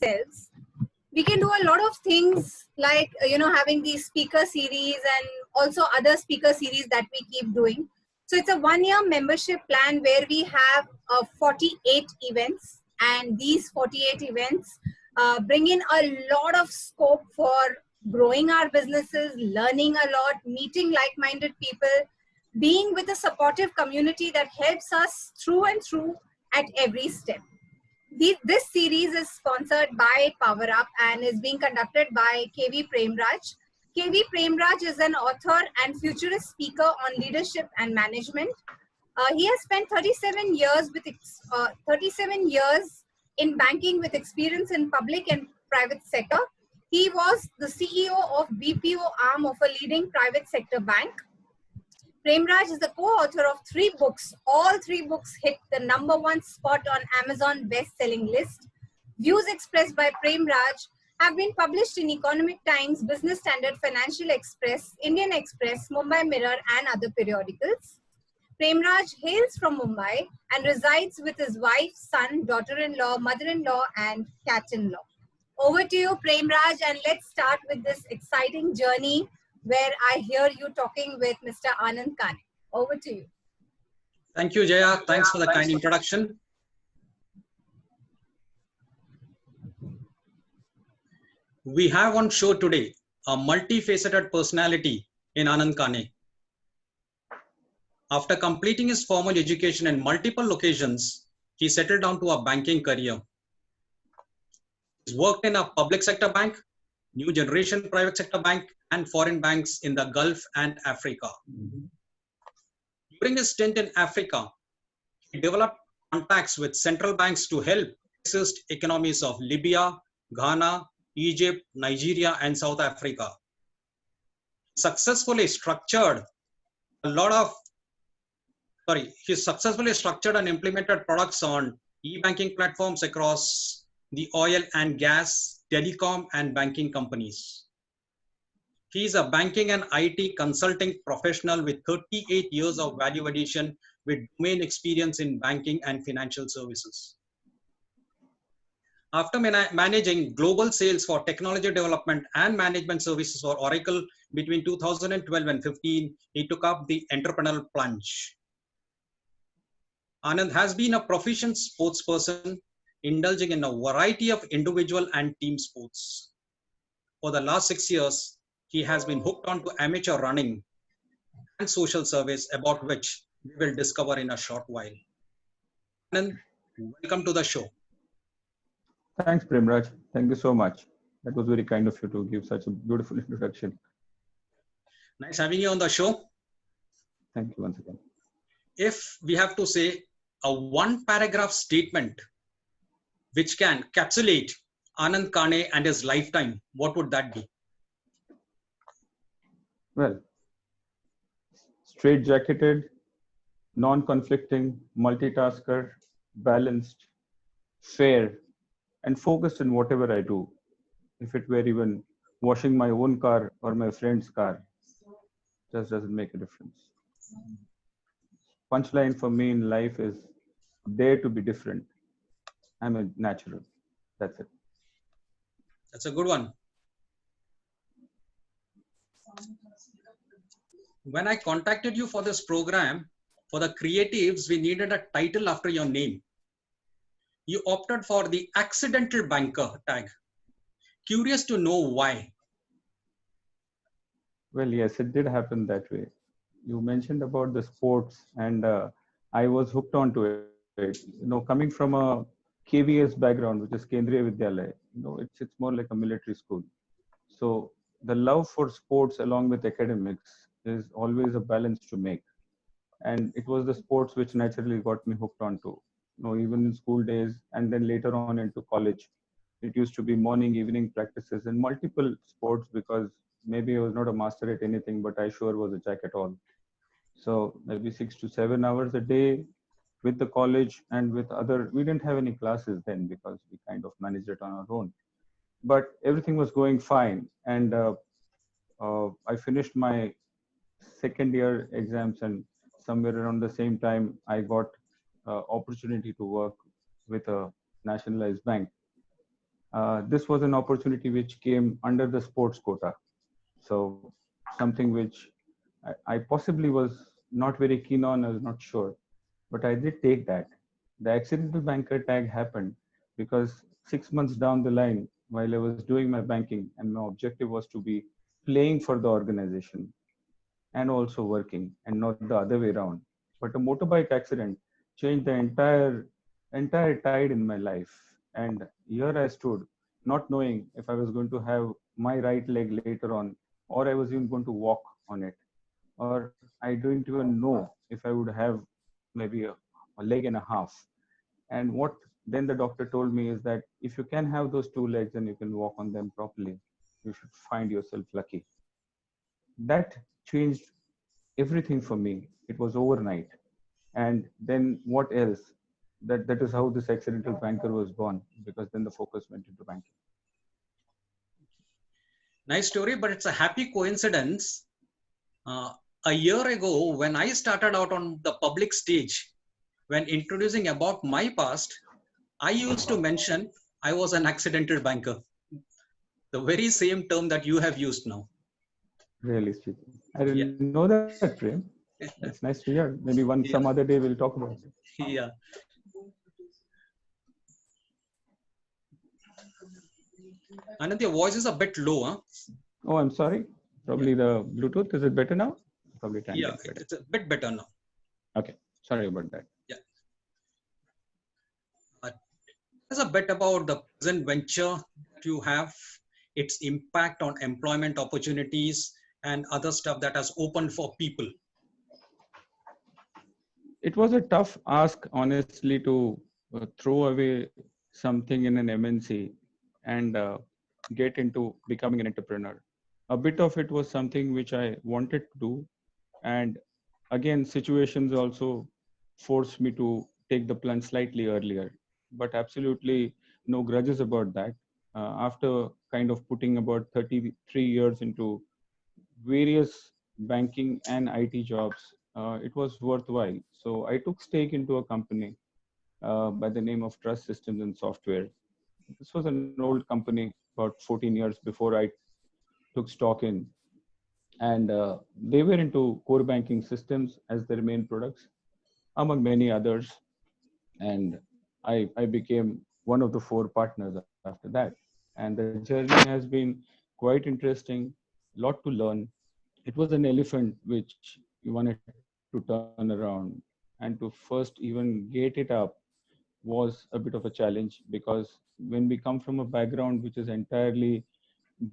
ourselves, we can do a lot of things like, having these speaker series and also other speaker series that we keep doing. So it's a 1-year membership plan where we have 48 events, and these 48 events bring in a lot of scope for growing our businesses, learning a lot, meeting like-minded people, being with a supportive community that helps us through and through at every step. This series is sponsored by Power Up and is being conducted by KV Premraj. KV Premraj is an author and futurist speaker on leadership and management. He has spent 37 years 37 years in banking with experience in public and private sector. He was the CEO of BPO arm of a leading private sector bank. Premraj is the co-author of 3 books. All 3 books hit the #1 spot on Amazon best-selling list. Views expressed by Premraj have been published in Economic Times, Business Standard, Financial Express, Indian Express, Mumbai Mirror, and other periodicals. Premraj hails from Mumbai and resides with his wife, son, daughter-in-law, mother-in-law, and cat-in-law. Over to you, Premraj, and let's start with this exciting journey where I hear you talking with Mr. Anand Kane. Over to you. Thank you, Jaya. Thanks for the kind introduction. We have on show today a multifaceted personality in Anand Kane. After completing his formal education in multiple locations, he settled down to a banking career. He's worked in a public sector bank, new generation private sector bank, and foreign banks in the Gulf and Africa. During his stint in Africa, he developed contacts with central banks to help assist economies of Libya, Ghana, Egypt, Nigeria, and South Africa. He successfully structured and implemented products on e-banking platforms across the oil and gas, telecom, and banking companies. He is a banking and IT consulting professional with 38 years of value addition with domain experience in banking and financial services. After managing global sales for technology development and management services for Oracle between 2012 and 15, he took up the entrepreneurial plunge. Anand has been a proficient sports person, indulging in a variety of individual and team sports. For the last 6 years, he has been hooked on to amateur running and social service, about which we will discover in a short while. Anand, welcome to the show. Thanks, Premraj. Thank you so much. That was very kind of you to give such a beautiful introduction. Nice having you on the show. Thank you once again. If we have to say a 1-paragraph statement which can encapsulate Anand Kane and his lifetime, what would that be? Well, straight-jacketed, non-conflicting, multitasker, balanced, fair, and focused in whatever I do. If it were even washing my own car or my friend's car, just doesn't make a difference. Punchline for me in life is dare to be different. I'm a natural. That's it. That's a good one. When I contacted you for this program, for the creatives, we needed a title after your name. You opted for the accidental banker tag. Curious to know why. Well, yes, it did happen that way. You mentioned about the sports, and I was hooked onto it. Coming from a KVS background, which is Kendriya Vidyalaya, it's more like a military school. So the love for sports along with academics is always a balance to make. And it was the sports which naturally got me hooked onto. Even in school days, and then later on into college, it used to be morning, evening practices in multiple sports, because maybe I was not a master at anything, but I sure was a jack at all. So maybe 6 to 7 hours a day with the college and with we didn't have any classes then because we kind of managed it on our own. But everything was going fine. And I finished my second year exams, and somewhere around the same time, I got opportunity to work with a nationalized bank. This was an opportunity which came under the sports quota. So something which I possibly was not very keen on, I was not sure, but I did take that. The accidental banker tag happened because 6 months down the line, while I was doing my banking, and my objective was to be playing for the organization and also working, and not the other way around. But a motorbike accident changed the entire tide in my life. And here I stood, not knowing if I was going to have my right leg later on, or I was even going to walk on it, or I didn't even know if I would have maybe a leg and a half. And what then the doctor told me is that if you can have those two legs and you can walk on them properly, you should find yourself lucky. That changed everything for me. It was overnight. And then what else? That is how this accidental banker was born, because then the focus went into banking. Nice story, but it's a happy coincidence. Uh, a year ago, when I started out on the public stage, when introducing about my past, I used to mention I was an accidental banker, the very same term that you have used now. Really, Stephen. I Yeah, didn't know that, Prem. That's nice to hear. Maybe some yeah, other day we'll talk about it. yeah. Anand, your voice is a bit low, huh? Oh, I'm sorry. Yeah, Probably the Bluetooth. Is it better now? Probably try and yeah, get better. it's a bit better now. Okay. Sorry about that. Yeah. Tell us a bit about the present venture that you have, its impact on employment opportunities, and other stuff that has opened for people. It was a tough ask, honestly, to throw away something in an MNC and get into becoming an entrepreneur. A bit of it was something which I wanted to do. And again, situations also forced me to take the plunge slightly earlier. But absolutely no grudges about that. After kind of putting about 33 years into various banking and IT jobs, it was worthwhile. So I took stake into a company by the name of Trust Systems and Software. This was an old company, about 14 years before I took stock in. And they were into core banking systems as their main products, among many others. And I became one of the four partners after that. And the journey has been quite interesting, lot to learn. It was an elephant which you wanted to turn around, and to first even get it up was a bit of a challenge, because when we come from a background which is entirely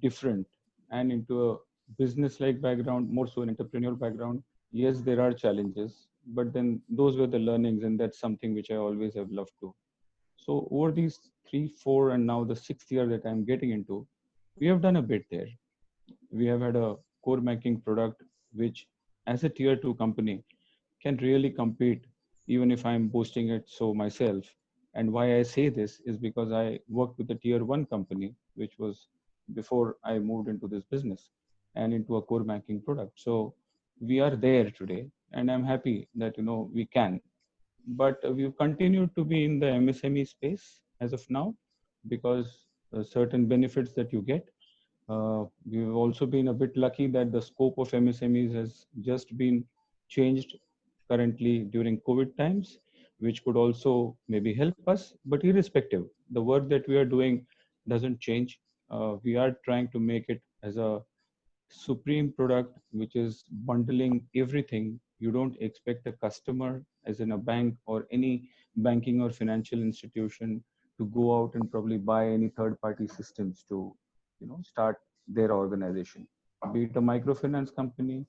different and into a business like background, more so an entrepreneurial background, yes, there are challenges, but then those were the learnings, and that's something which I always have loved to. So over these 3 4 and now the 6th year that I'm getting into, we have done a bit there. We have had a core banking product which, as a tier 2 company, can really compete, even if I'm boasting it so myself. And why I say this is because I worked with a tier 1 company, which was before I moved into this business and into a core banking product. So we are there today, and I'm happy that we can. But we've continued to be in the MSME space as of now, because certain benefits that you get. We've also been a bit lucky that the scope of MSMEs has just been changed currently during COVID times, which could also maybe help us. But irrespective, the work that we are doing doesn't change. We are trying to make it as a supreme product which is bundling everything. You don't expect a customer, as in a bank or any banking or financial institution, to go out and probably buy any third party systems to start their organization, be it a microfinance company,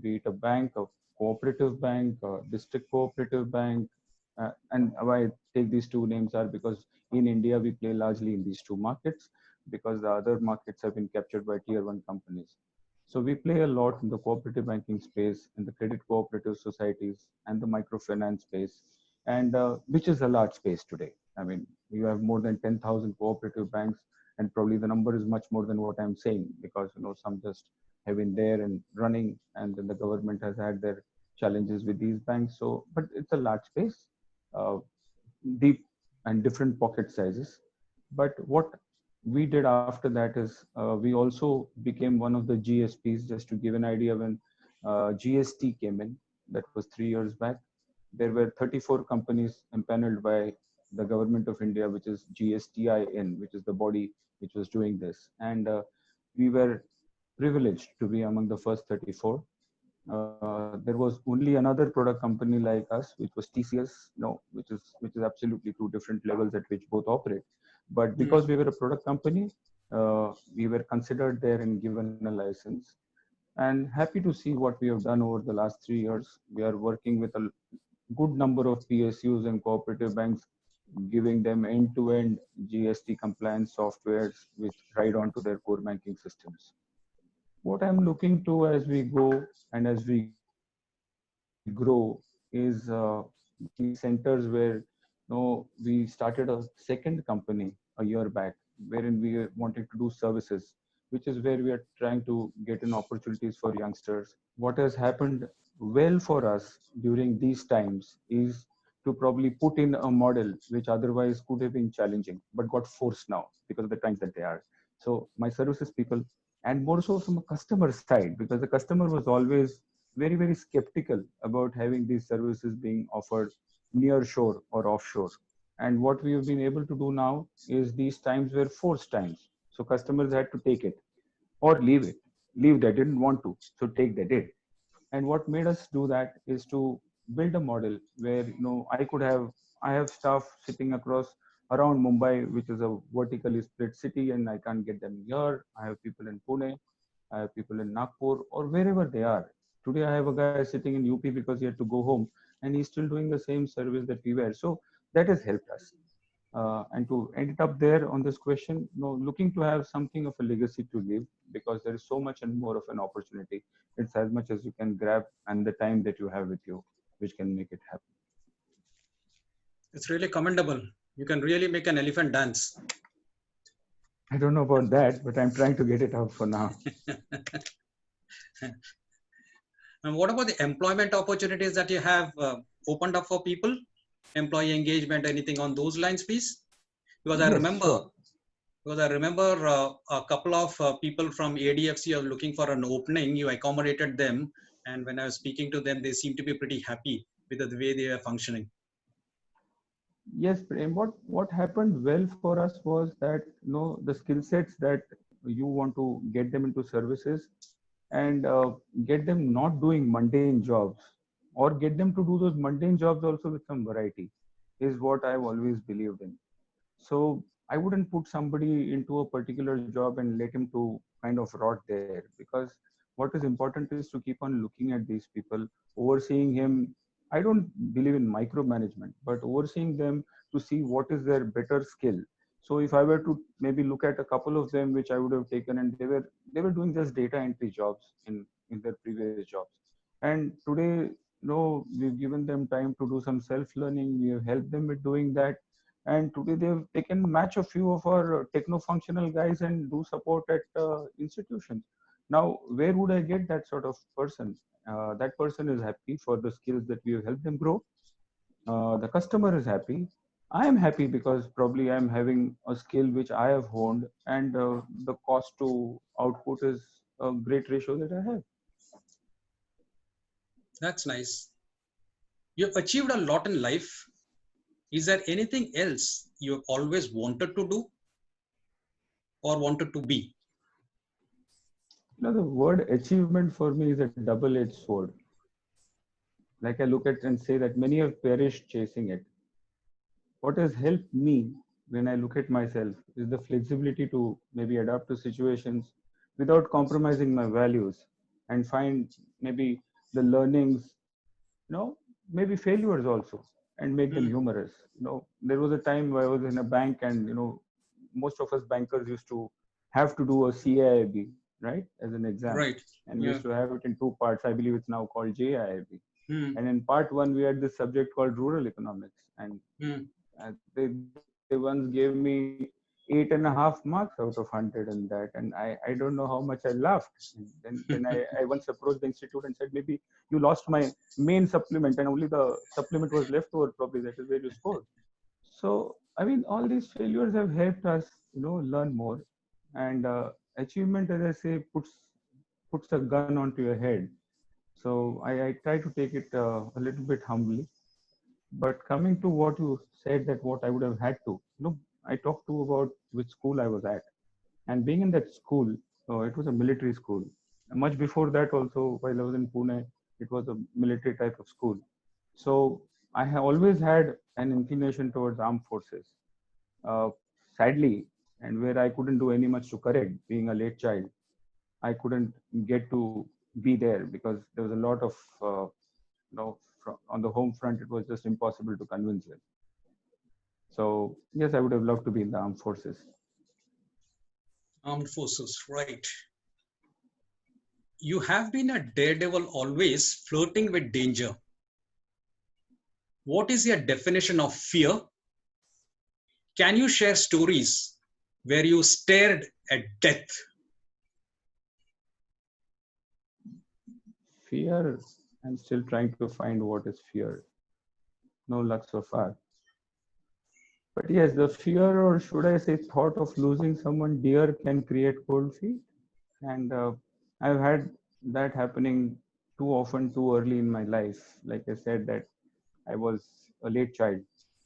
be it a bank, a cooperative bank, a district cooperative bank. And why I take these two names are because in India we play largely in these two markets, because the other markets have been captured by tier 1 companies. So we play a lot in the cooperative banking space, in the credit cooperative societies, and the microfinance space, and which is a large space today. I mean, you have more than 10,000 cooperative banks, and probably the number is much more than what I'm saying, because some just have been there and running, and then the government has had their challenges with these banks. So, but it's a large space, uh, deep and different pocket sizes. But what we did after that is we also became one of the GSPs. Just to give an idea, when GST came in, that was 3 years back, there were 34 companies empaneled by the government of India, which is GSTIN, which is the body which was doing this. And we were privileged to be among the first 34. There was only another product company like us, which was TCS, no, which is absolutely two different levels at which both operate. But Mm. because we were a product company, we were considered there and given a license. And happy to see what we have done over the last 3 years. We are working with a good number of PSUs and cooperative banks, giving them end-to-end GST compliance softwares which ride onto their core banking systems. What I'm looking to as we go and as we grow is these centers where we started a second company a year back, wherein we wanted to do services, which is where we are trying to get in opportunities for youngsters. What has happened well for us during these times is to probably put in a model which otherwise could have been challenging, but got forced now because of the times that they are. So my services people, and more so from a customer side, because the customer was always very, very skeptical about having these services being offered near shore or offshore. And what we have been able to do now is these times were forced times. So customers had to take it or leave it. Leave, they didn't want to. So take, they did. And what made us do that is to build a model where I have staff sitting across around Mumbai, which is a vertically split city, and I can't get them here. I have people in Pune, I have people in Nagpur, or wherever they are. Today I have a guy sitting in UP because he had to go home, and he's still doing the same service that we were. So that has helped us. And to end it up there on this question, looking to have something of a legacy to leave, because there is so much and more of an opportunity. It's as much as you can grab and the time that you have with you, which can make it happen. It's really commendable. You can really make an elephant dance. I don't know about that, but I'm trying to get it out for now. And what about the employment opportunities that you have opened up for people? Employee engagement, anything on those lines, please? Because I Yes, remember, sure. a couple of people from ADFC are looking for an opening. You accommodated them, and when I was speaking to them, they seem to be pretty happy with the way they are functioning. Yes, Prem. What happened well for us was that the skill sets that you want to get them into services and get them not doing mundane jobs, or get them to do those mundane jobs also with some variety, is what I've always believed in. So I wouldn't put somebody into a particular job and let him to kind of rot there, because what is important is to keep on looking at these people, overseeing him. I don't believe in micromanagement, but overseeing them to see what is their better skill. So if I were to maybe look at a couple of them which I would have taken, and they were doing just data entry jobs in their previous jobs, and today we've given them time to do some self learning. We have helped them with doing that, and today they can match a few of our techno functional guys and do support at institutions. Now where would I get that sort of person? That person is happy for the skills that we have helped them grow. The customer is happy. I am happy because probably I'm having a skill which I have honed, and the cost to output is a great ratio that I have. That's nice. You've achieved a lot in life. Is there anything else you've always wanted to do or wanted to be? The word achievement for me is a double-edged sword. Like, I look at and say that many have perished chasing it. What has helped me when I look at myself is the flexibility to maybe adapt to situations without compromising my values, and find maybe the learnings, maybe failures also, and make them Hmm. humorous. There was a time where I was in a bank, and most of us bankers used to have to do a CIIB, right, as an exam, Right. and we Yeah. used to have it in two parts. I believe it's now called JIIB. Hmm. And in part one, we had this subject called rural economics, and Hmm. they once gave me 8.5 marks out of 100 in that, and I don't know how much I laughed. And then I once approached the institute and said, maybe you lost my main supplement and only the supplement was left over, probably that is where you scored. So I mean, all these failures have helped us, learn more. And achievement, as I say, puts a gun onto your head. So I try to take it a little bit humbly. But coming to what you said, that what I would have had to, I talked to about which school I was at, and being in that school, it was a military school. Much before that, also while I was in Pune, it was a military type of school. So I have always had an inclination towards armed forces. Uh, Sadly, and where I couldn't do any much to correct, being a late child, I couldn't get to be there because there was a lot of, on the home front, it was just impossible to convince them. So yes, I would have loved to be in the armed forces. Armed forces, right. You have been a daredevil, always flirting with danger. What is your definition of fear? Can you share stories where you stared at death? Fear, I'm still trying to find what is fear. No luck so far. But yes, the fear, or should I say thought of losing someone dear, can create cold feet. And I've had that happening too often, too early in my life. Like I said, that I was a late child.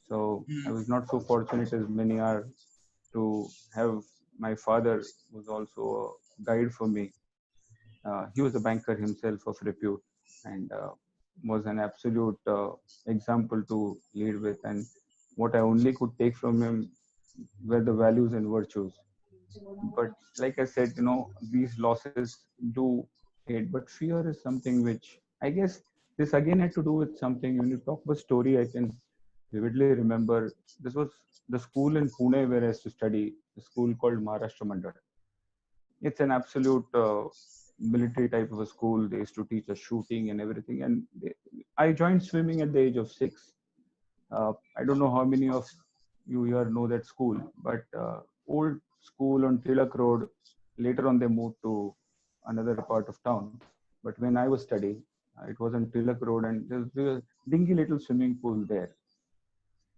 So I was not so fortunate as many are to have my father, was also a guide for me. He was a banker himself of repute, and was an absolute example to lead with. And what I only could take from him were the values and virtues. But like I said, these losses do hate. But fear is something which, I guess, this again had to do with something. When you talk about story, I can vividly remember this was the school in Pune where I used to study, a school called Maharashtra Mandal. It's an absolute military type of a school. They used to teach us shooting and everything. And I joined swimming at the age of 6. I don't know how many of you here know that school, but old school on Tilak Road. Later on, they moved to another part of town. But when I was studying, it was on Tilak Road, and there's a dingy little swimming pool there.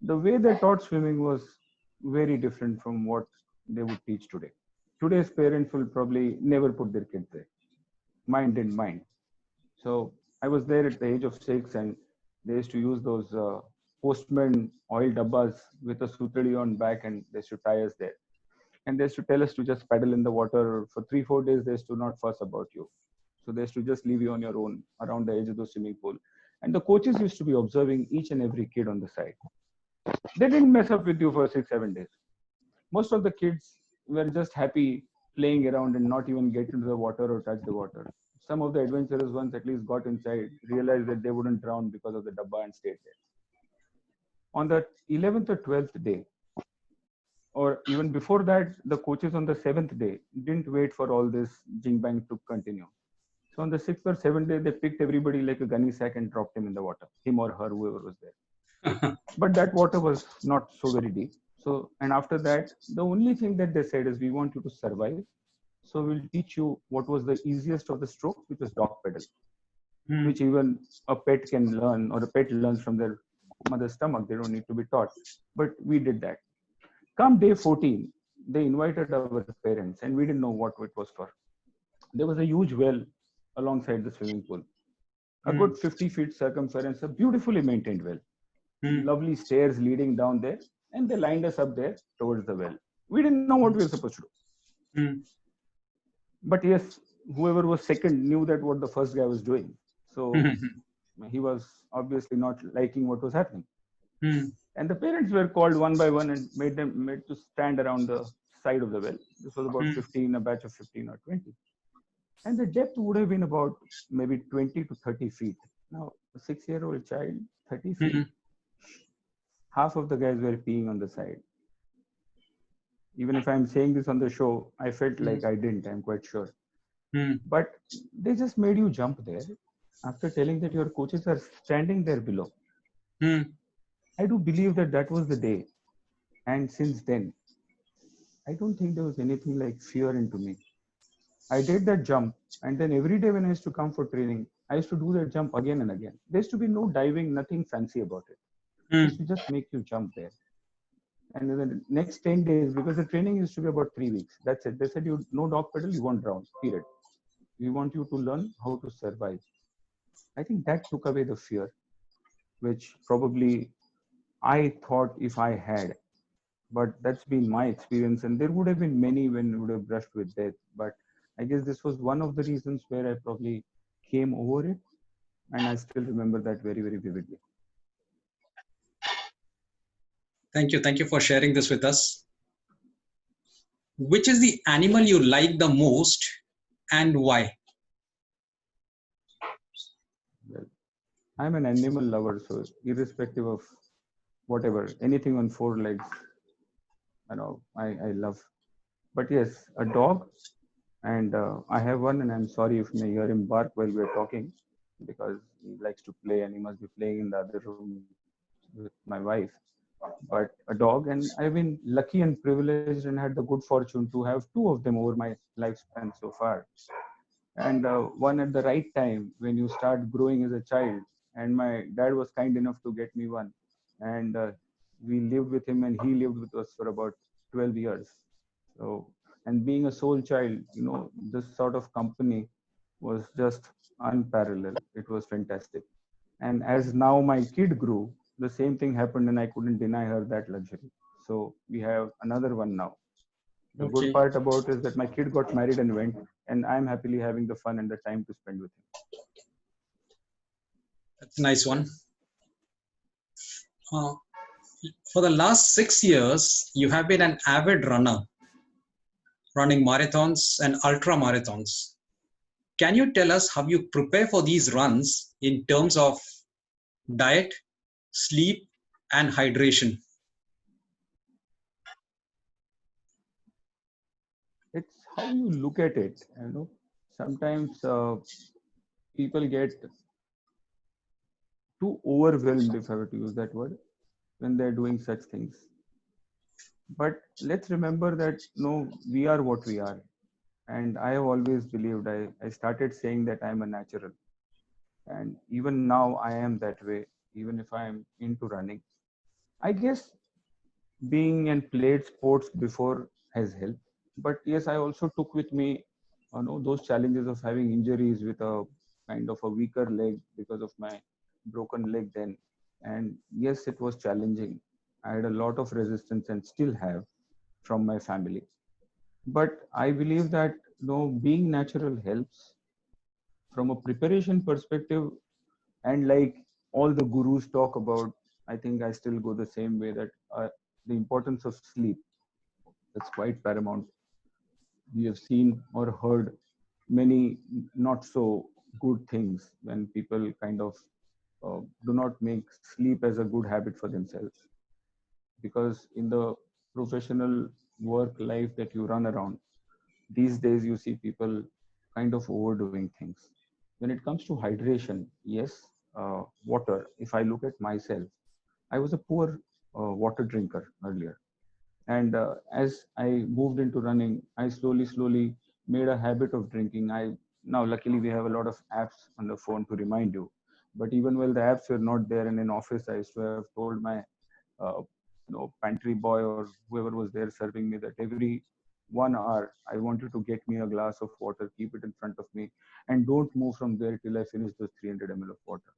The way they taught swimming was very different from what they would teach today. Today's parents will probably never put their kids there. Mine didn't mind. So I was there at the age of 6, and they used to use those postman oil dabbas with a sutadi on back, and they used to tie us there. And they used to tell us to just paddle in the water for 3-4 days. They used to not fuss about you. So they used to just leave you on your own around the edge of the swimming pool. And the coaches used to be observing each and every kid on the side. They didn't mess up with you for 6-7 days. Most of the kids were just happy playing around and not even get into the water or touch the water. Some of the adventurous ones at least got inside, realized that they wouldn't drown because of the dabba, and stayed there. On the 11th or 12th day, or even before that, the coaches on the 7th day didn't wait for all this jing bang to continue. So on the 6th or 7th day, they picked everybody like a gunny sack and dropped him in the water, him or her, whoever was there. But that water was not so very deep. So, and after that, the only thing that they said is, we want you to survive. So we'll teach you what was the easiest of the stroke, which was dog pedal, which even a pet can learn, or a pet learns from their mother's stomach. They don't need to be taught. But we did that. Come day 14, they invited our parents, and we didn't know what it was for. There was a huge well alongside the swimming pool, a good 50 feet circumference, a beautifully maintained well. Lovely stairs leading down there, and they lined us up there towards the well. We didn't know what we were supposed to do. But yes, whoever was second knew that what the first guy was doing. So he was obviously not liking what was happening. And the parents were called one by one and made to stand around the side of the well. This was about 15, a batch of 15 or 20. And the depth would have been about maybe 20 to 30 feet. Now, a 6-year-old child, 30 feet, half of the guys were peeing on the side. Even if I'm saying this on the show, I felt like I didn't, I'm quite sure. But they just made you jump there after telling that your coaches are standing there below. I do believe that that was the day. And since then, I don't think there was anything like fear into me. I did that jump, and then every day when I used to come for training, I used to do that jump again and again. There used to be no diving, nothing fancy about it. It used to just make you jump there. And in the next 10 days, because the training used to be about 3 weeks, that's it. They said, you no dog pedal, you won't drown, period. We want you to learn how to survive. I think that took away the fear, which probably I thought if I had, but that's been my experience. And there would have been many when would have brushed with death. But I guess this was one of the reasons where I probably came over it. And I still remember that very, very vividly. Thank you. Thank you for sharing this with us. Which is the animal you like the most and why? Well, I'm an animal lover, so irrespective of whatever, anything on four legs, I love. But yes, a dog, and I have one, and I'm sorry if you may hear him bark while we're talking, because he likes to play and he must be playing in the other room with my wife. But a dog, and I've been lucky and privileged and had the good fortune to have two of them over my lifespan so far. And one at the right time when you start growing as a child. And my dad was kind enough to get me one, and we lived with him, and he lived with us for about 12 years. So, and being a sole child, this sort of company was just unparalleled. It was fantastic. And as now my kid grew, the same thing happened, and I couldn't deny her that luxury. So we have another one now. The good Okay, part about is that my kid got married and went, and I'm happily having the fun and the time to spend with him. that's a nice one. Uh, for the last 6 years, you have been an avid runner, running marathons and ultra marathons. Can you tell us how you prepare for these runs in terms of diet, sleep, and hydration? It's how you look at it. Sometimes people get too overwhelmed, if I were to use that word, when they're doing such things. But let's remember that no, we are what we are. And I have always believed, I started saying that I'm a natural. And even now I am that way, even if I'm into running. I guess being and played sports before has helped. But yes, I also took with me, those challenges of having injuries with a kind of a weaker leg because of my broken leg then. And yes, it was challenging. I had a lot of resistance and still have from my family. But I believe that being natural helps from a preparation perspective. And like all the gurus talk about, I think I still go the same way, that the importance of sleep, that's quite paramount. We have seen or heard many not so good things when people kind of do not make sleep as a good habit for themselves. Because in the professional work life that you run around, these days you see people kind of overdoing things. When it comes to hydration, yes, water, if I look at myself, I was a poor water drinker earlier. And as I moved into running, I slowly made a habit of drinking. I Now luckily we have a lot of apps on the phone to remind you. But even while the apps were not there, and in office, I used to have told my pantry boy or whoever was there serving me that every 1 hour I want you to get me a glass of water, keep it in front of me, and don't move from there till I finish those 300 ml of water.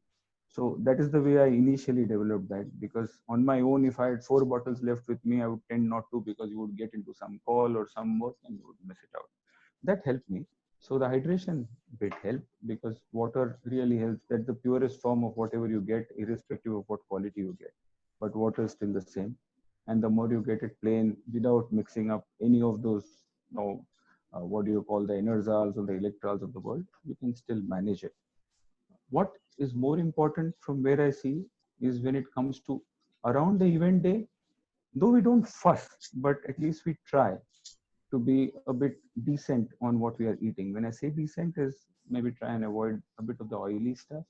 So that is the way I initially developed that, because on my own, if I had 4 bottles left with me, I would tend not to, because you would get into some call or some work and you would miss it out. That helped me. So the hydration bit helped, because water really helps. That's the purest form of whatever you get, irrespective of what quality you get. But water is still the same. And the more you get it plain without mixing up any of those, what do you call, the enerzols or the electrols of the world, you can still manage it. What is more important from where I see is when it comes to around the event day, though we don't fuss, but at least we try to be a bit decent on what we are eating. When I say decent, is maybe try and avoid a bit of the oily stuff,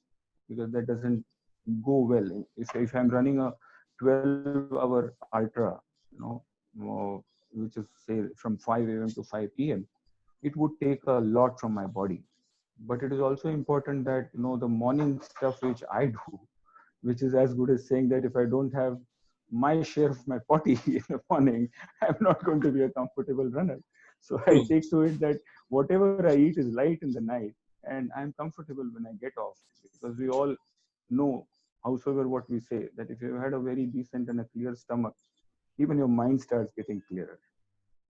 because that doesn't go well. If I'm running a 12-hour ultra, which is say from 5 a.m. to 5 p.m., it would take a lot from my body. But it is also important that the morning stuff which I do, which is as good as saying that if I don't have my share of my potty in the morning, I'm not going to be a comfortable runner. So I True. take to it that whatever I eat is light in the night, and I'm comfortable when I get off, because we all know, howsoever what we say, that if you've had a very decent and a clear stomach, even your mind starts getting clearer,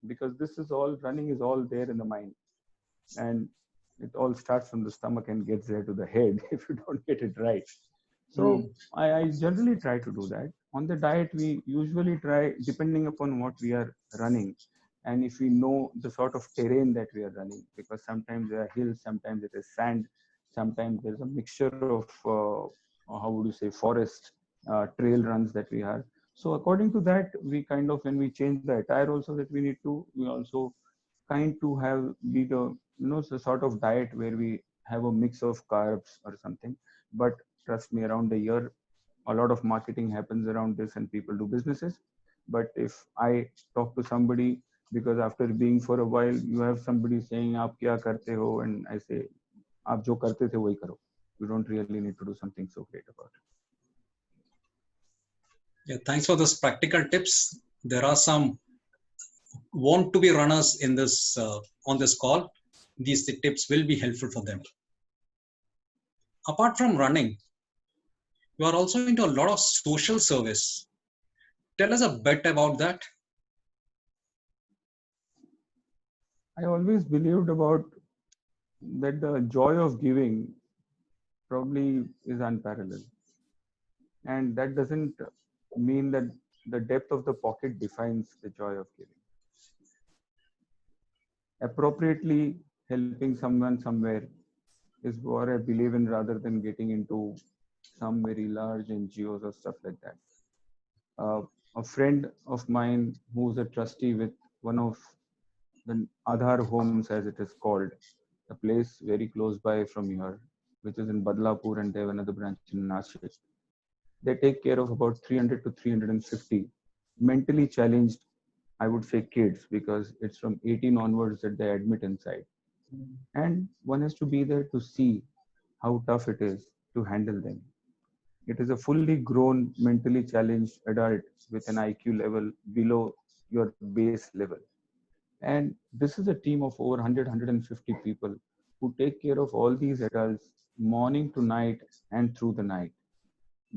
because this is all, running is all there in the mind, and it all starts from the stomach and gets there to the head if you don't get it right. Mm. So I generally try to do that. On the diet, we usually try, depending upon what we are running, and if we know the sort of terrain that we are running, because sometimes there are hills, sometimes it is sand, sometimes there's a mixture of how would you say, forest, trail runs that we have. So according to that, we kind of, when we change the attire also that we need to, we also kind to have be the, the sort of diet where we have a mix of carbs or something. But trust me, around the year, a lot of marketing happens around this and people do businesses. But if I talk to somebody, because after being for a while, you have somebody saying, "Aap kya karte ho?" And I say, "Aap jo karte the wahi karo." You don't really need to do something so great about it. Yeah, thanks for those practical tips. There are some want to be runners in this on this call. These tips will be helpful for them. Apart from running, you are also into a lot of social service. Tell us a bit about that. I always believed about that the joy of giving probably is unparalleled. And that doesn't mean that the depth of the pocket defines the joy of giving. Appropriately helping someone somewhere is what I believe in, rather than getting into some very large NGOs or stuff like that. A friend of mine who's a trustee with one of the Aadhaar homes, as it is called, a place very close by from here, which is in Badlapur, and they have another branch in Nashik. They take care of about 300 to 350 mentally challenged, I would say, kids, because it's from 18 onwards that they admit inside. And one has to be there to see how tough it is to handle them. It is a fully grown, mentally challenged adult with an IQ level below your base level. And this is a team of over 100, people who take care of all these adults morning to night and through the night,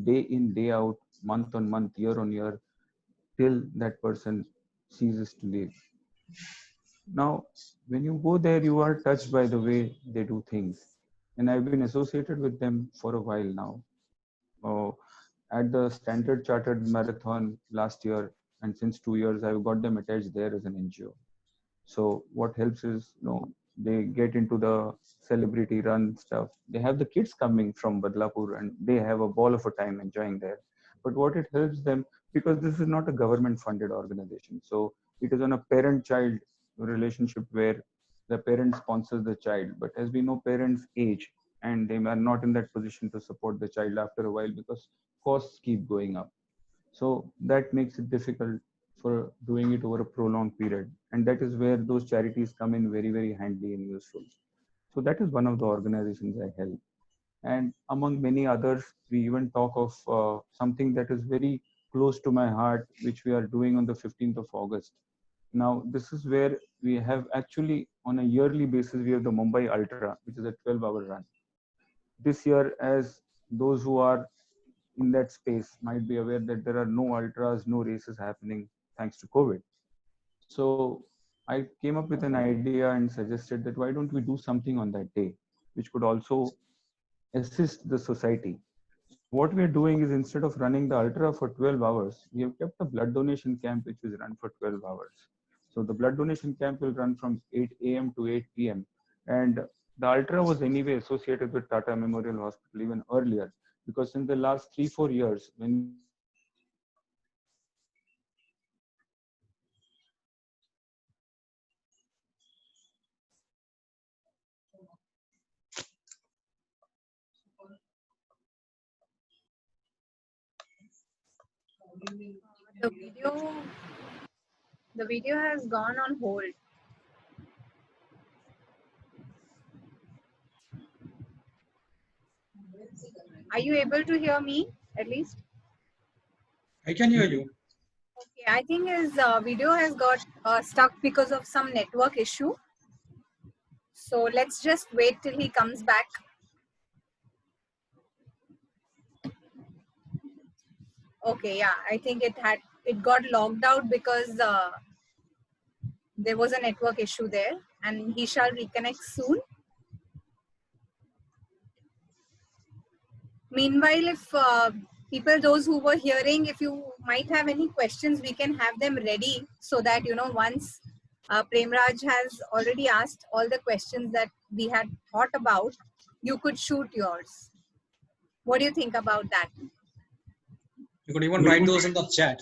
day in, day out, month on month, year on year, till that person ceases to live. Now, when you go there, you are touched by the way they do things. And I've been associated with them for a while now. Uh, at the Standard Chartered Marathon last year, and since 2 years, I've got them attached there as an NGO. So what helps is, they get into the celebrity run stuff. They have the kids coming from Badlapur and they have a ball of a time enjoying there. But what it helps them, because this is not a government funded organization. So it is on a parent child relationship where the parent sponsors the child. But as we know, parents age and they are not in that position to support the child after a while because costs keep going up. So that makes it difficult for doing it over a prolonged period. And that is where those charities come in very, very handy and useful. So that is one of the organizations I help. And among many others, we even talk of something that is very close to my heart, which we are doing on the 15th of August. Now, this is where we have actually, on a yearly basis, we have the Mumbai Ultra, which is a 12-hour run. This year, as those who are in that space might be aware, that there are no ultras, no races happening thanks to COVID. So I came up with an idea and suggested that why don't we do something on that day, which could also assist the society. So what we are doing is, instead of running the ultra for 12 hours, we have kept a blood donation camp which is run for 12 hours. So the blood donation camp will run from 8 a.m. to 8 p.m. And the ultra was anyway associated with Tata Memorial Hospital even earlier, because in the last 3-4 years, when we have been running the ultra, we have seen a lot of The video, the video has gone on hold. Are you able to hear me at least? I can hear you. I think his video has got stuck because of some network issue. So let's just wait till he comes back. Okay, yeah, I think it got logged out because there was a network issue there, and he shall reconnect soon. Meanwhile, if people, those who were hearing, if you might have any questions, we can have them ready so that, once Premraj has already asked all the questions that we had thought about, you could shoot yours. What do you think about that? You could even write those in the chat.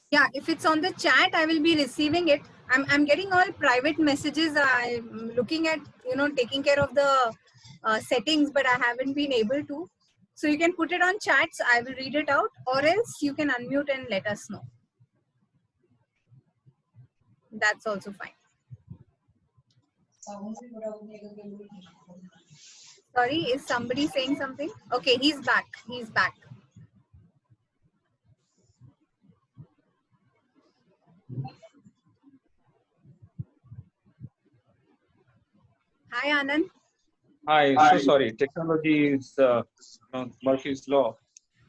Yeah, if it's on the chat, I will be receiving it. I'm getting all private messages. I'm looking at, taking care of the settings, but I haven't been able to. So you can put it on chats. I will read it out, or else you can unmute and let us know. That's also fine. Sorry, is somebody saying something? Okay, he's back. He's back. Hi, Anand. Hi, so sorry. Technology is Murphy's law.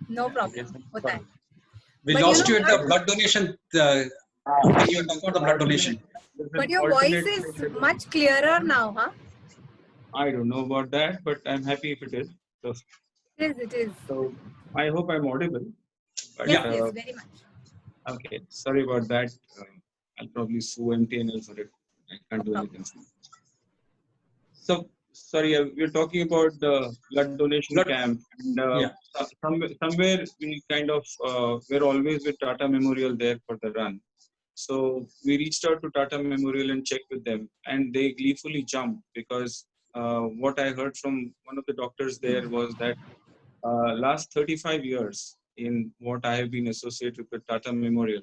No problem. We But lost you at the blood donation. You were talking about the blood donation. But your voice is much clearer now, huh? I don't know about that, but I'm happy if it is. So, It is. so I hope I'm audible. But, Yes, very much. Okay, sorry about that. I'll probably sue MTNL for it. I can't do anything. So, sorry, we're talking about the blood donation camp. And somewhere we kind of, we're always with Tata Memorial there for the run. So we reached out to Tata Memorial and checked with them, and they gleefully jumped because what I heard from one of the doctors there was that last 35 years in what I have been associated with Tata Memorial,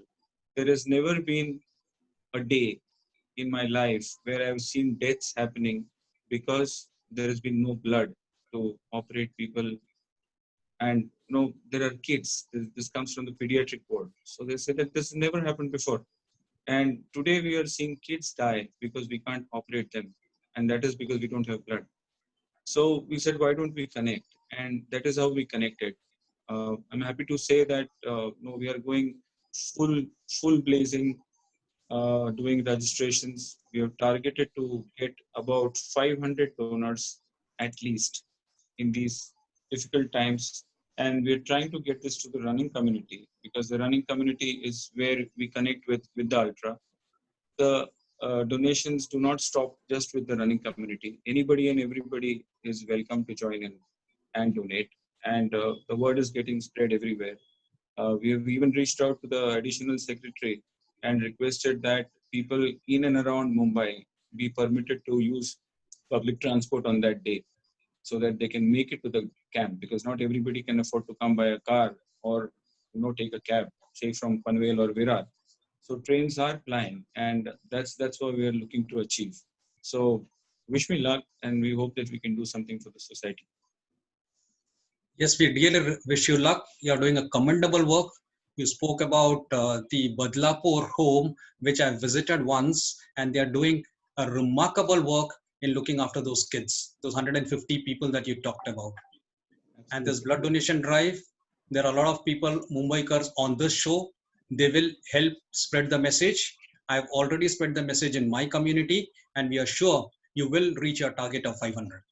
there has never been a day in my life where I've seen deaths happening because there has been no blood to operate people. And there are kids. This comes from the pediatric ward. So they said that this never happened before. And today we are seeing kids die because we can't operate them. And that is because we don't have blood. So we said, why don't we connect? And that is how we connected. I'm happy to say that we are going full blazing, doing registrations. We have targeted to get about 500 donors at least in these difficult times. And we're trying to get this to the running community because the running community is where we connect with the ultra. The donations do not stop just with the running community. Anybody and everybody is welcome to join in and donate. And the word is getting spread everywhere. We have even reached out to the additional secretary and requested that people in and around Mumbai be permitted to use public transport on that day so that they can make it to the camp, because not everybody can afford to come by a car or take a cab, say from Panvel or Virar. So trains are plying, and that's what we are looking to achieve. So wish me luck, and we hope that we can do something for the society. Yes, we really wish you luck. You are doing a commendable work. You spoke about the Badlapur home, which I visited once, and they are doing a remarkable work in looking after those kids, those 150 people that you talked about. And this blood donation drive, there are a lot of people, Mumbaikars, on this show. They will help spread the message. I've already spread the message in my community, and we are sure you will reach your target of 500.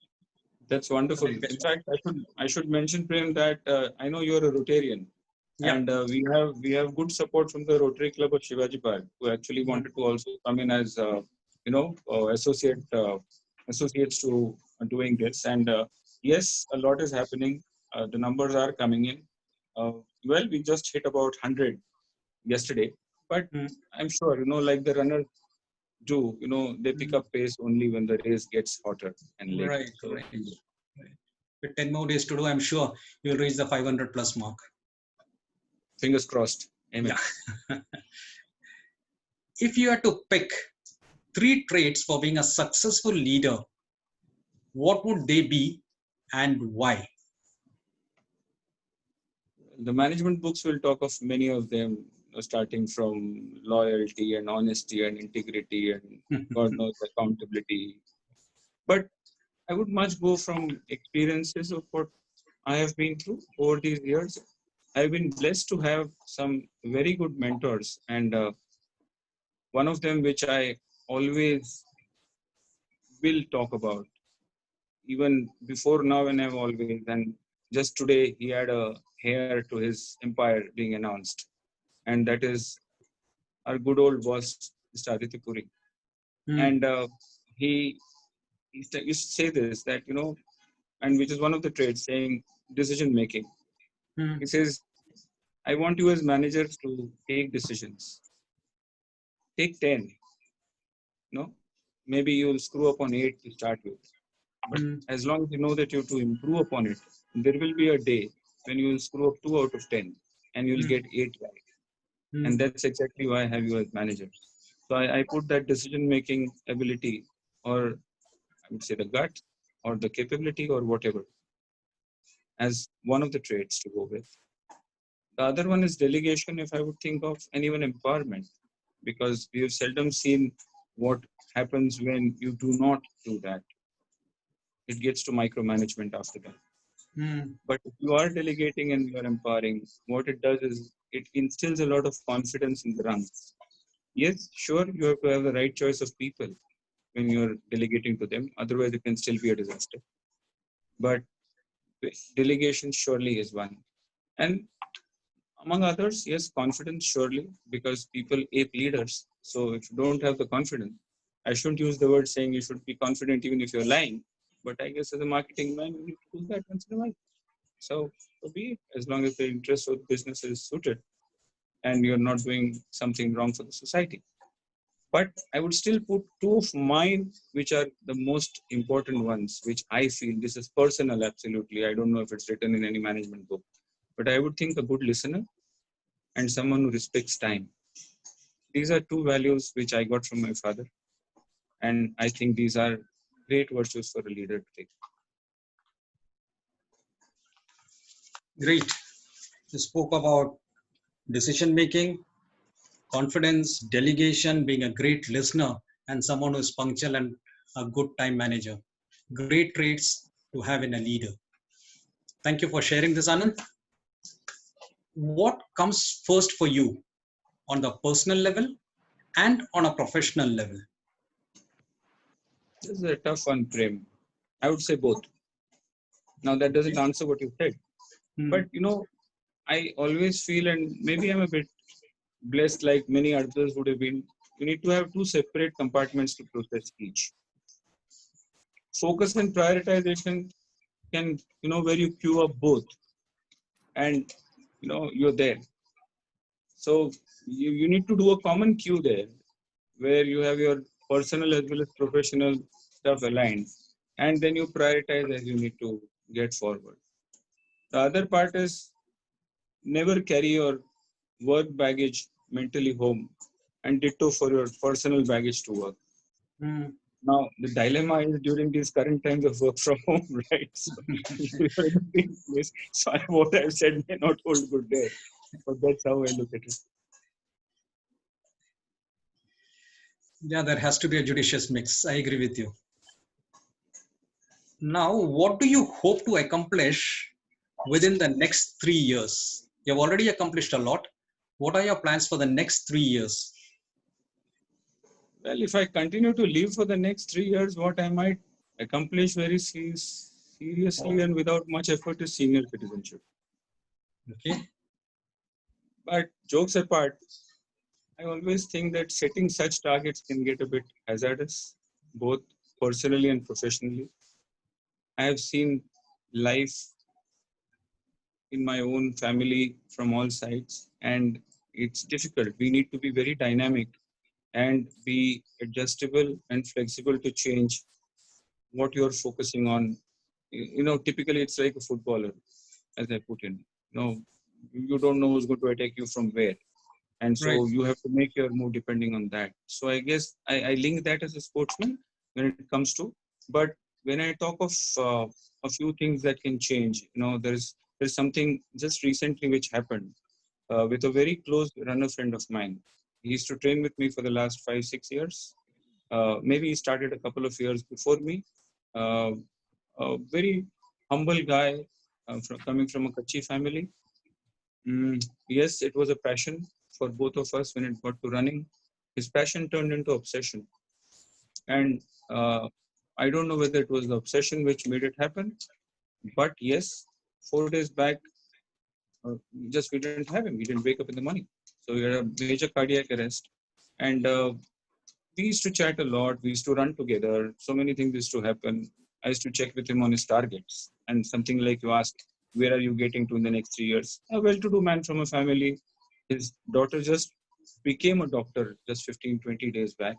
That's wonderful. In fact, I should mention, Prem, that I know you're a Rotarian, and we have good support from the Rotary Club of Shivaji Park, who actually wanted to also come in as associates to doing this. And yes, a lot is happening. The numbers are coming in. Well, we just hit about 100 yesterday, but I'm sure like the runners do, they pick up pace only when the race gets hotter and later. Right, so, right. With 10 more days to do, I'm sure you'll reach the 500 plus mark. Fingers crossed. Amen. Yeah. If you had to pick 3 traits for being a successful leader, what would they be and why? The management books will talk of many of them. starting from loyalty and honesty and integrity and God knows accountability. But I would much go from experiences of what I have been through over these years. I've been blessed to have some very good mentors, and one of them, which I always will talk about, even before now, and I've always, and just today he had a heir to his empire being announced, and that is our good old boss, Mr. Aditya Puri. And he used to say this, that, and which is one of the traits, saying decision making. He says, I want you as managers to take decisions. Take 10. Maybe you'll screw up on 8 to start with. But as long as you know that you have to improve upon it, there will be a day when you will screw up 2 out of 10 and you'll get 8 right. And that's exactly why I have you as manager. So I put that decision making ability, or I would say the gut or the capability or whatever, as one of the traits to go with. The other one is delegation, if I would think of, and even empowerment, because we have seldom seen what happens when you do not do that. It gets to micromanagement after that. But if you are delegating and you are empowering, what it does is it instills a lot of confidence in the ranks. Yes, sure, you have to have the right choice of people when you're delegating to them. Otherwise, it can still be a disaster. But delegation surely is one. And among others, yes, confidence surely, because people ape leaders. So if you don't have the confidence, I shouldn't use the word saying you should be confident even if you're lying. But I guess as a marketing man, you need to do that once in a while. So be it, as long as the interest of the business is suited and you're not doing something wrong for the society. But I would still put 2 of mine, which are the most important ones, which I feel, this is personal, absolutely. I don't know if it's written in any management book, but I would think a good listener and someone who respects time. These are 2 values which I got from my father. And I think these are great virtues for a leader to take. Great. You spoke about decision making, confidence, delegation, being a great listener, and someone who is punctual and a good time manager. Great traits to have in a leader. Thank you for sharing this, Anand. What comes first for you on the personal level and on a professional level? This is a tough one, Prem. I would say both. Now, that doesn't answer what you said. But, I always feel, and maybe I'm a bit blessed like many others would have been, you need to have 2 separate compartments to process each. Focus and prioritization can, where you queue up both and, you're there. So you need to do a common queue there where you have your personal as well as professional stuff aligned. And then you prioritize as you need to get forward. The other part is never carry your work baggage mentally home, and ditto for your personal baggage to work. Now, the dilemma is during these current times of work from home, right? So, what I've said may not hold good there, but that's how I look at it. Yeah, there has to be a judicious mix. I agree with you. Now, what do you hope to accomplish within the next 3 years? You've already accomplished a lot. What are your plans for the next 3 years? Well, if I continue to live for the next 3 years, what I might accomplish very seriously and without much effort is senior citizenship. Okay. But jokes apart, I always think that setting such targets can get a bit hazardous, both personally and professionally. I have seen life in my own family from all sides, and it's difficult. We need to be very dynamic and be adjustable and flexible to change what you're focusing on. Typically it's like a footballer, as I put in. You don't know who's going to attack you from where. And so Right. you have to make your move depending on that. So I guess I link that as a sportsman when it comes to. But when I talk of a few things that can change, there's something just recently which happened. with a very close runner friend of mine. He used to train with me for the last 5-6 years. Maybe he started a couple of years before me. Uh, a very humble guy, coming from a Kachi family. Yes, it was a passion for both of us when it got to running. His passion turned into obsession. And I don't know whether it was the obsession which made it happen, but yes, 4 days back, just we didn't have him. He didn't wake up in the morning. So we had a major cardiac arrest. And we used to chat a lot. We used to run together. So many things used to happen. I used to check with him on his targets. And something like you asked, where are you getting to in the next 3 years? A well-to-do man from a family. His daughter just became a doctor just 15, 20 days back.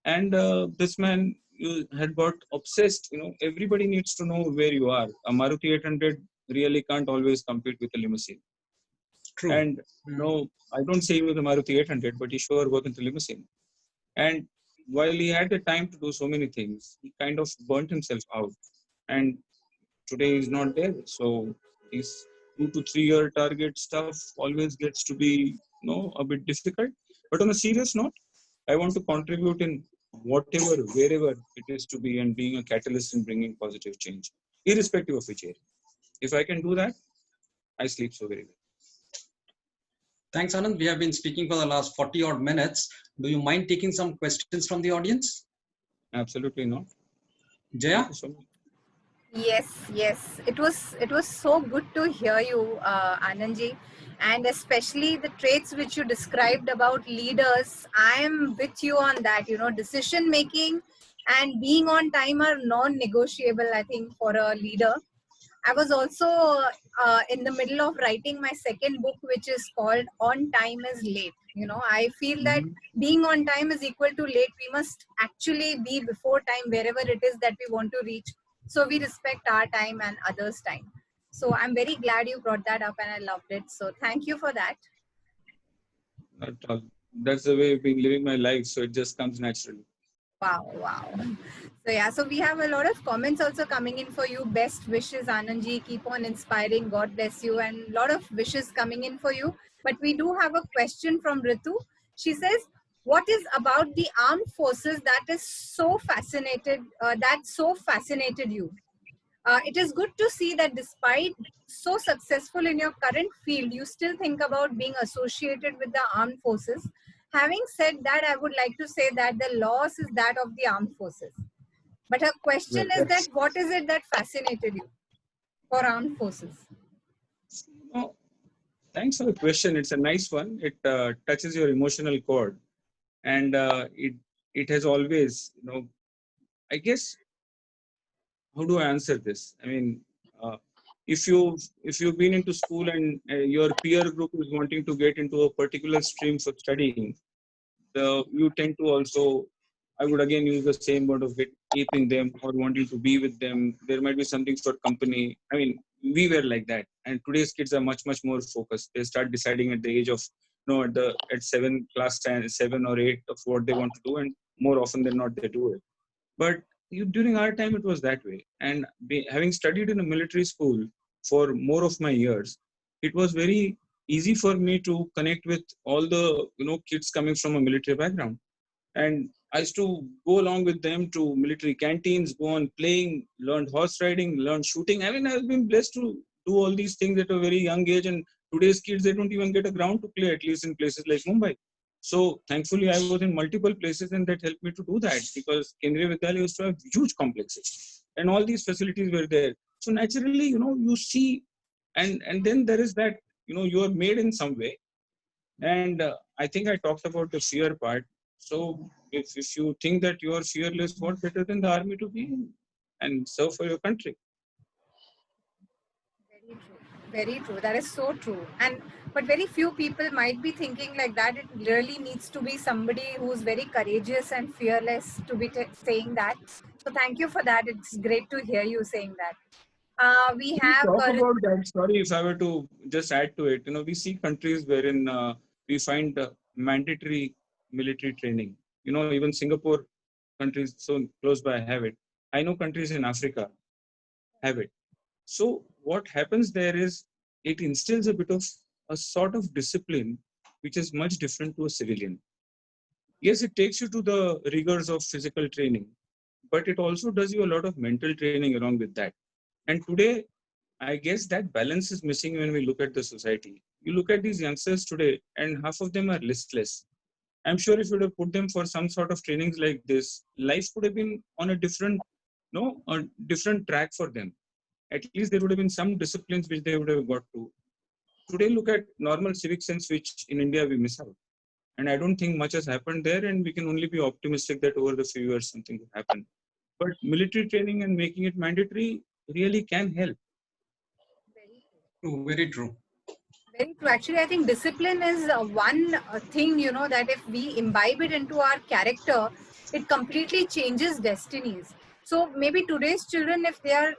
And this man you had got obsessed. Everybody needs to know where you are. A Maruti 800 really can't always compete with a limousine. True. And no, I don't say he was a Maruti 800, but he sure wasn't a limousine. And while he had the time to do so many things, he kind of burnt himself out. And today he's not there. So his 2 to 3 year target stuff always gets to be, a bit difficult. But on a serious note, I want to contribute in whatever, wherever it is to be, and being a catalyst in bringing positive change, irrespective of which area. If I can do that, I sleep so very well. Thanks, Anand. We have been speaking for the last 40 odd minutes. Do you mind taking some questions from the audience? Absolutely not. Jaya? Thank you so much. Yes. It was so good to hear you, Anandji, and especially the traits which you described about leaders. I am with you on that. Decision making and being on time are non-negotiable, I think, for a leader. I was also in the middle of writing my second book, which is called On Time is Late. I feel that being on time is equal to late. We must actually be before time wherever it is that we want to reach. So we respect our time and others' time. So I'm very glad you brought that up and I loved it. So thank you for that. That's the way I've been living my life. So it just comes naturally. Wow. So we have a lot of comments also coming in for you. Best wishes, Anandji. Keep on inspiring. God bless you. And a lot of wishes coming in for you. But we do have a question from Ritu. She says, what is about the armed forces that so fascinated you? It is good to see that despite so successful in your current field, you still think about being associated with the armed forces. Having said that, I would like to say that the loss is that of the armed forces. But her question is that what is it that fascinated you for armed forces? Oh, thanks for the question. It's a nice one. It touches your emotional chord. And it has always, I guess, how do I answer this? I mean, if you've been into school and your peer group is wanting to get into a particular stream for studying, you tend to also, I would again use the same word of keeping them or wanting to be with them. There might be something for company. I mean, we were like that, and today's kids are much more focused. They start deciding at the age of at 7 or 8 of what they want to do, and more often than not they do it. But during our time, it was that way. And having studied in a military school for more of my years, it was very easy for me to connect with all the kids coming from a military background. And I used to go along with them to military canteens, go on playing, learned horse riding, learned shooting. I mean, I've been blessed to do all these things at a very young age. And today's kids, they don't even get a ground to play, at least in places like Mumbai. So thankfully, I was in multiple places, and that helped me to do that, because Kendriya Vidyalaya used to have huge complexes, and all these facilities were there. So naturally, you see, and then there is that, you are made in some way. And I think I talked about the fear part. So if you think that you are fearless, what better than the army to be in and serve for your country? Very true. That is so true. But very few people might be thinking like that. It really needs to be somebody who's very courageous and fearless to be saying that. So thank you for that. It's great to hear you saying that. We have talk about that. Sorry if I were to just add to it. We see countries wherein we find mandatory military training. Even Singapore, countries so close by, have it. I know countries in Africa have it. So what happens there is it instills a bit of a sort of discipline which is much different to a civilian. Yes, it takes you to the rigors of physical training, but it also does you a lot of mental training along with that. And today, I guess that balance is missing when we look at the society. You look at these youngsters today, and half of them are listless. I'm sure if you would have put them for some sort of trainings like this, life would have been on a different, no, a different track for them. At least there would have been some disciplines which they would have got to. Today, look at normal civic sense, which in India we miss out. And I don't think much has happened there, and we can only be optimistic that over the few years something will happen. But military training and making it mandatory really can help. True, very true. Very true. Actually, I think discipline is one thing, that if we imbibe it into our character, it completely changes destinies. So maybe today's children, if they are,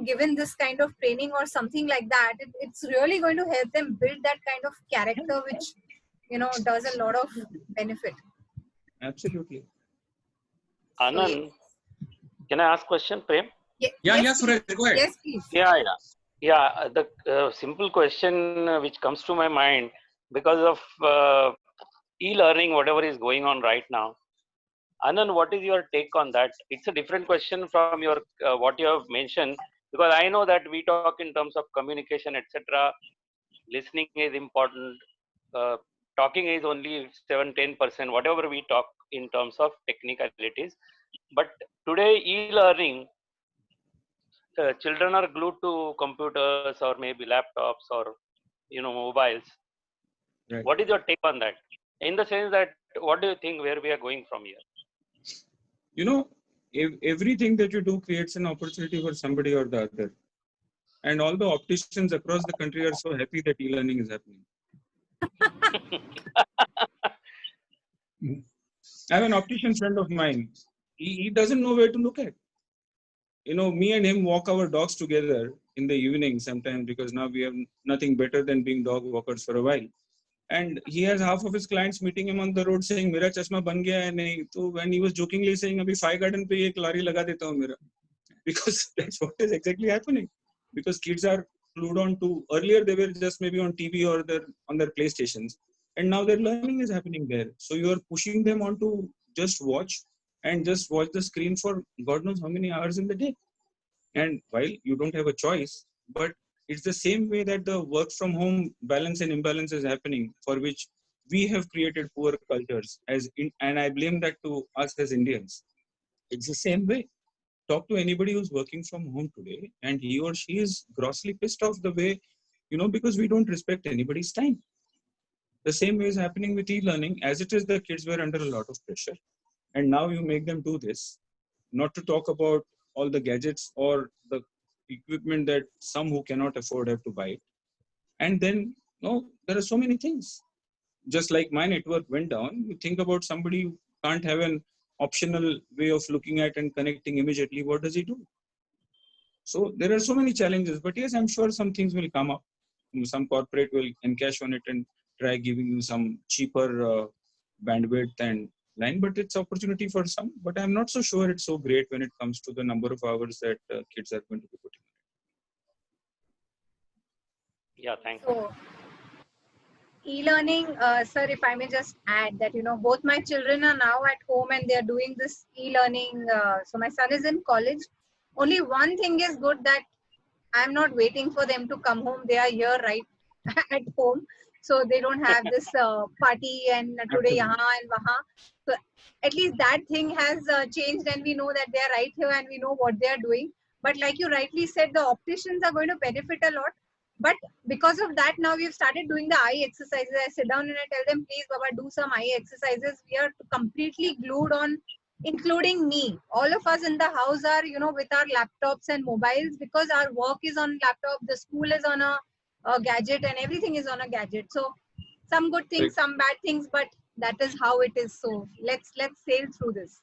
given this kind of training or something like that, it's really going to help them build that kind of character, which, does a lot of benefit. Absolutely. Anand, can I ask question, Prem? Yeah, yes, Suresh, go ahead. Yes, please. Yeah. The simple question which comes to my mind because of e-learning, whatever is going on right now. Anand, what is your take on that? It's a different question from your what you have mentioned, because I know that we talk in terms of communication, etc. Listening is important. Talking is only 7-10%. Whatever we talk in terms of technicalities, but today e-learning. Children are glued to computers or maybe laptops or mobiles. Right. What is your take on that? In the sense that, what do you think where we are going from here? Everything that you do creates an opportunity for somebody or the other. And all the opticians across the country are so happy that e-learning is happening. I have an optician friend of mine. He doesn't know where to look at. Me and him walk our dogs together in the evening sometimes, because now we have nothing better than being dog walkers for a while. And he has half of his clients meeting him on the road saying, "Mera chashma ban gaya hai nahi?" So when he was jokingly saying, "Abhi Fire Garden pe ek lari laga deta hu mera," because that's what is exactly happening. Because kids are glued on to, earlier they were just maybe on TV or on their PlayStations, and now their learning is happening there. So you are pushing them on to just watch the screen for God knows how many hours in the day. And while you don't have a choice, but it's the same way that the work from home balance and imbalance is happening, for which we have created poor cultures and I blame that to us as Indians. It's the same way. Talk to anybody who's working from home today, and he or she is grossly pissed off the way, because we don't respect anybody's time. The same way is happening with e-learning. As it is, the kids were under a lot of pressure, and now you make them do this, not to talk about all the gadgets or the equipment that some who cannot afford have to buy it. And then, there are so many things. Just like my network went down, you think about somebody who can't have an optional way of looking at and connecting immediately. What does he do? So there are so many challenges, but yes, I'm sure some things will come up. Some corporate will encash on it and try giving you some cheaper bandwidth and line, but it's opportunity for some. But I'm not so sure it's so great when it comes to the number of hours that kids are going to be putting. Yeah, thanks. So, e-learning, sir, if I may just add that, both my children are now at home and they're doing this e-learning. So my son is in college. Only one thing is good, that I'm not waiting for them to come home. They are here right at home. So they don't have this party and today yahan and wahan. So at least that thing has changed, and we know that they are right here and we know what they are doing. But like you rightly said, the opticians are going to benefit a lot. But because of that, now we've started doing the eye exercises. I sit down and I tell them, please, Baba, do some eye exercises. We are completely glued on, including me. All of us in the house are, with our laptops and mobiles, because our work is on laptop, the school is on a gadget, and everything is on a gadget. So some good things, some bad things, but that is how it is. So let's sail through this.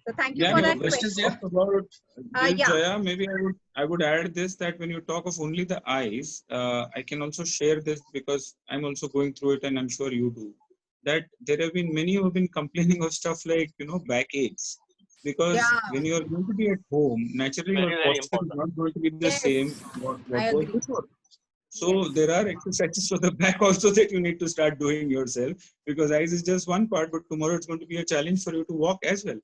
So thank you for that question. About Jaya, maybe I would add this, that when you talk of only the eyes, I can also share this because I'm also going through it, and I'm sure you do. That there have been many who have been complaining of stuff like backaches, because when you are going to be at home, naturally your posture is not going to be the same what was before. So there are exercises for the back also that you need to start doing yourself, because eyes is just one part, but tomorrow it's going to be a challenge for you to walk as well.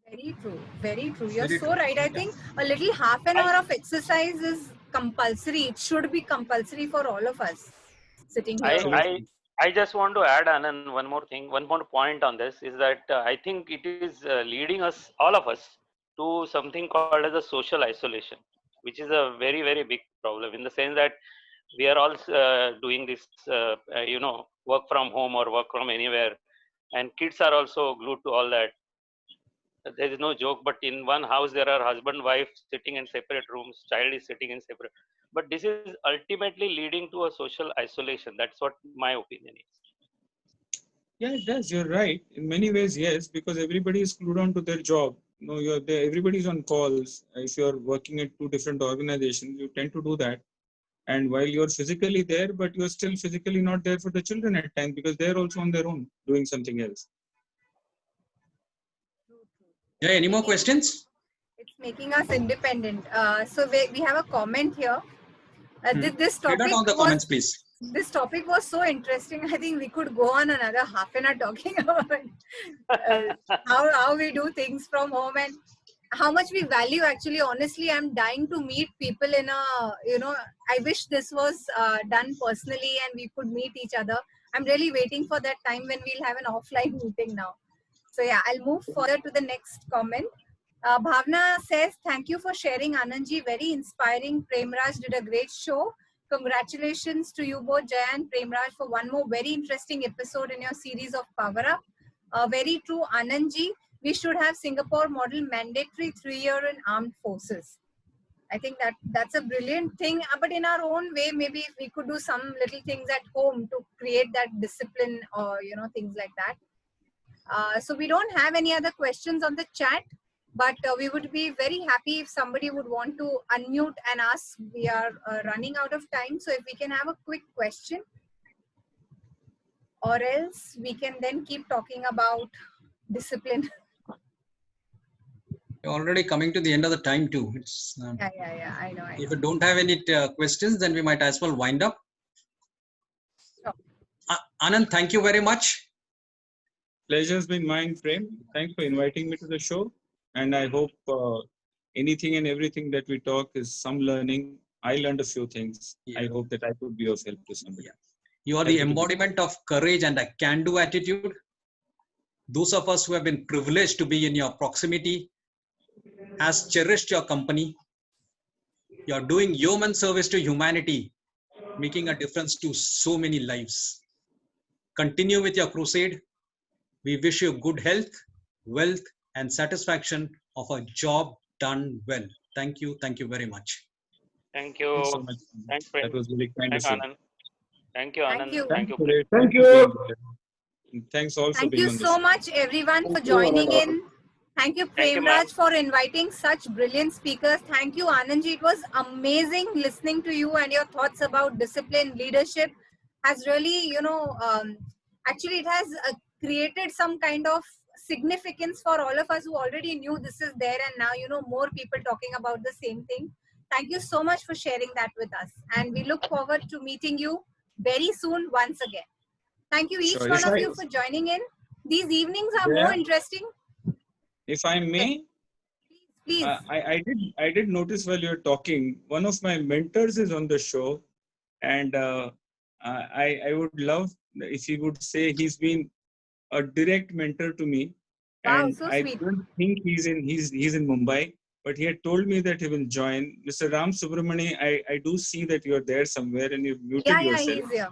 Very true. Very true. You're Very so true. right. I think a little half an hour of exercise is compulsory. It should be compulsory for all of us sitting here. Absolutely. I just want to add, Anand, one more thing, one more point on this is that I think it is leading us, all of us, to something called as a social isolation, which is a very, very big problem in the sense that we are all doing this, work from home or work from anywhere, and kids are also glued to all that. There is no joke, but in one house there are husband, wife sitting in separate rooms, child is sitting in separate. But this is ultimately leading to a social isolation. That's what my opinion is. Yeah, it does. You're right. In many ways, yes, because everybody is glued on to their job. You're there, everybody's on calls. If you're working at two different organizations, you tend to do that. And while you're physically there, but you're still physically not there for the children at times, because they're also on their own doing something else. Yeah, any more questions? It's making us independent. So we have a comment here. This Read out all the comments, please. This topic was so interesting. I think we could go on another half an hour talking about how we do things from home and how much we value. Actually, honestly, I'm dying to meet people in I wish this was done personally and we could meet each other. I'm really waiting for that time when we'll have an offline meeting now. So yeah, I'll move further to the next comment. Bhavna says, thank you for sharing, Anandji. Very inspiring. Premraj did a great show. Congratulations to you both, Jaya and Premraj, for one more very interesting episode in your series of Power Up. Very true, Anandji. We should have Singapore model mandatory 3-year in armed forces. I think that's a brilliant thing. But in our own way, maybe if we could do some little things at home to create that discipline or, things like that. So we don't have any other questions on the chat. But we would be very happy if somebody would want to unmute and ask. We are running out of time. So if we can have a quick question, or else we can then keep talking about discipline. You're already coming to the end of the time too. It's Yeah. I know. If you don't have any questions, then we might as well wind up. Sure. Anand, thank you very much. Pleasure's been mine, Prem. Thanks for inviting me to the show. And I hope anything and everything that we talk is some learning. I learned a few things. Yeah. I hope that I could be of help to somebody. Yeah. You are the embodiment of courage and a can-do attitude. Those of us who have been privileged to be in your proximity has cherished your company. You are doing yeoman service to humanity, making a difference to so many lives. Continue with your crusade. We wish you good health, wealth, and satisfaction of a job done well. Thank you. Thank you very much. Thank you. Thanks so much. Thanks, that was really kind of you. Anand. Thank you, Anand. Thank you. Thank you. Thanks all for being on this. Thank you so much, everyone, for joining in. Thank you, Premraj, for inviting such brilliant speakers. Thank you, Anandji. It was amazing listening to you, and your thoughts about discipline, leadership has really, actually it has created some kind of significance for all of us who already knew this is there, and now more people talking about the same thing. Thank you so much for sharing that with us, and we look forward to meeting you very soon once again. Thank you each one of you for joining in. These evenings are more interesting. If I may, please. I did notice while you're talking, one of my mentors is on the show, and I would love if he would say he's been a direct mentor to me. Wow, and so I sweet. don't think he's in Mumbai, but he had told me that he will join. Mr. Ram Subramani, I do see that you're there somewhere and you've muted yourself. Yeah, he's here.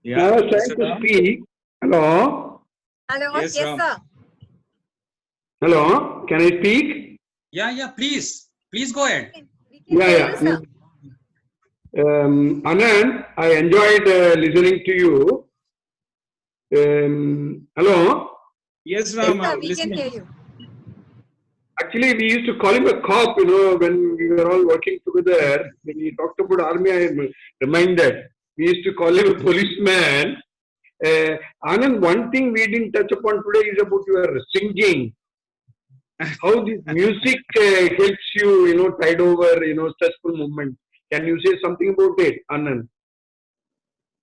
Yeah, I was trying to speak. Hello? Hello, yes sir. Hello, can I speak? Yeah, please go ahead. Yeah. Anand, I enjoyed listening to you. Hello? Yes, Ram, yes, we can hear you. Actually, we used to call him a cop, when we were all working together. When he talked about army, I am reminded. We used to call him a policeman. Anand, one thing we didn't touch upon today is about your singing. How this music helps you, tide over, stressful moments. Can you say something about it, Anand?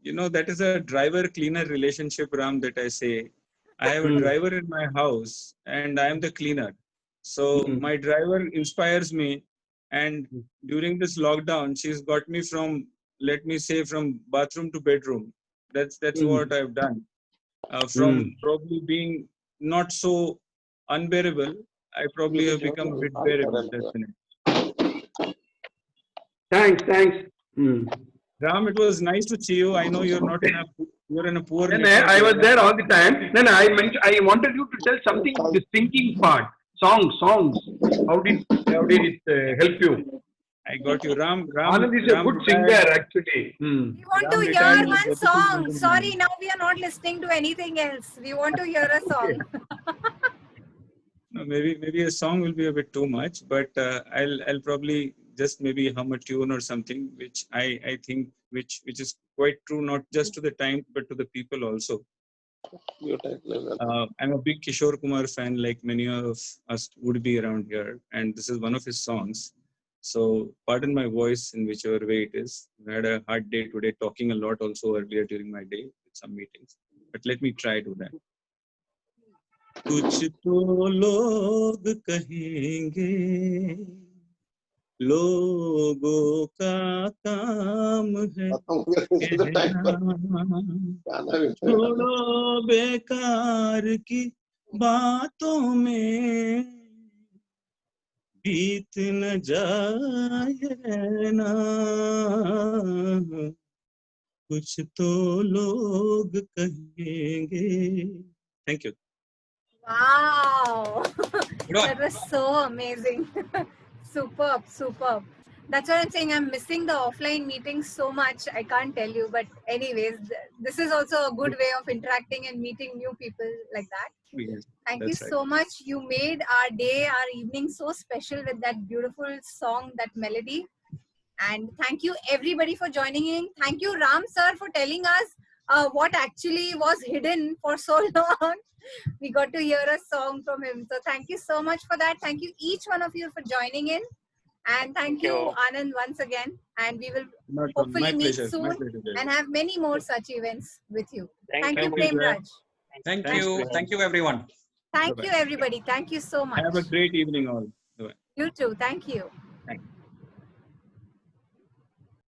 You know, that is a driver-cleaner relationship, Ram, that I say. I have a driver in my house and I am the cleaner. So my driver inspires me. And during this lockdown, she's got me from, let me say, from bathroom to bedroom. That's what I've done. From probably being not so unbearable, I probably have become a bit bearable. That's it. Thanks. Ram, it was nice to see you. I know you're not in a poor. I was there all the time. I wanted you to tell something the singing part. Songs. How did it help you? I got you, Ram. Anand is a good singer, actually. We want to hear one song. Sorry, now we are not listening to anything else. We want to hear a song. No, maybe a song will be a bit too much, but I'll probably just maybe hum a tune or something, which I think which is quite true, not just to the time but to the people also. I'm a big Kishore Kumar fan, like many of us would be around here, and this is one of his songs. So pardon my voice in whichever way it is. I had a hard day today, talking a lot also earlier during my day with some meetings, but let me try to that. कुछ तो लोग कहेंगे लोगों का काम है छोड़ो बेकार की बातों में बीत न जाए ना कुछ तो लोग कहेंगे. Thank you. Wow, that was so amazing. Superb. That's what I'm saying. I'm missing the offline meetings so much. I can't tell you. But anyways, this is also a good way of interacting and meeting new people like that. Yes, Thank you so much. You made our day, our evening so special with that beautiful song, that melody. And thank you everybody for joining in. Thank you, Ram sir, for telling us what actually was hidden for so long. We got to hear a song from him. So thank you so much for that. Thank you each one of you for joining in. And thank you, Anand, once again. And we will hopefully meet soon and have many more such events with you. Thank you, Prem Raj. Thank you, everyone. Thank you, everybody. Thank you so much. Have a great evening all. You too. Thank you.